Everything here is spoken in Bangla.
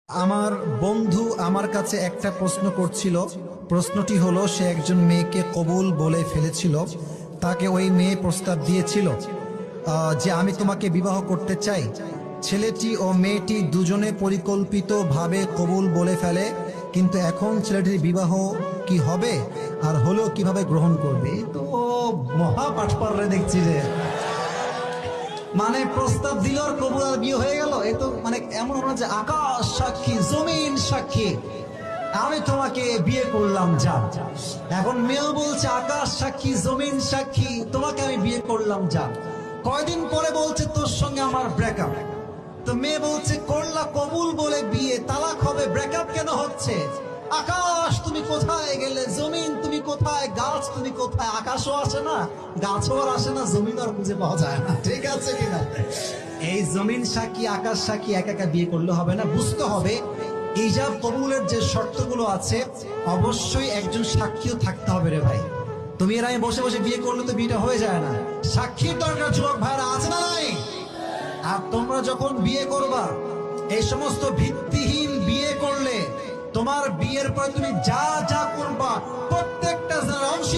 আমার বন্ধু আমার কাছে একটা প্রশ্ন করছিল। প্রশ্নটি হলো, সে একজন মেয়েকে কবুল বলে ফেলেছিল। তাকে ওই মেয়ে প্রস্তাব দিয়েছিল যে আমি তোমাকে বিবাহ করতে চাই। ছেলেটি ও মেয়েটি দুজনে পরিকল্পিতভাবে কবুল বলে ফেলে, কিন্তু এখন ছেলেটির বিবাহ কি হবে আর হলেও কিভাবে গ্রহণ করবে? এই তো মহা পাঠপাড়ে দেখছি যে মানে প্রস্তাব দিল আর কবুল আর বিয়ে হয়ে গেল। এ তো মানে এমন হলো যে আকাশ সাক্ষী জমিন সাক্ষী আমি তোমাকে বিয়ে করলাম যা। এখন মেয়েও বলছে আকাশ সাক্ষী জমিন সাক্ষী তোমাকে আমি বিয়ে করলাম যা। কয়দিন পরে বলছে তোর সঙ্গে আমার ব্রেকআপ। তো মেয়ে বলছে করলা কবুল বলে বিয়ে, তালাক হবে, ব্রেকআপ কেন হচ্ছে? আকাশ তুমি কোথায় গেলে, জমিন তুমি কোথায়, গাছ তুমি কোথায়? আকাশও আসে না, গাছও আর আসে না, জমিন আর খুঁজে পাওয়া যায় না। ঠিক আছে কিনা? এই জমিন সাক্ষী আকাশ সাক্ষী একা একা বিয়ে করলে হবে না, বুঝতে হবে ইজাব কবুলের যে শর্তগুলো আছে অবশ্যই একজন সাক্ষীও থাকতে হবে রে ভাই। তুমি এর আমি বসে বসে বিয়ে করলে তো বিয়েটা হয়ে যায় না, সাক্ষীর দরকার। যুবক ভাইরা আছে না নাই? আর তোমরা যখন বিয়ে করবা, এই সমস্ত ভিত্তিহীন বিয়ে করলে তোমার বিয়ের পর তুমি যা যা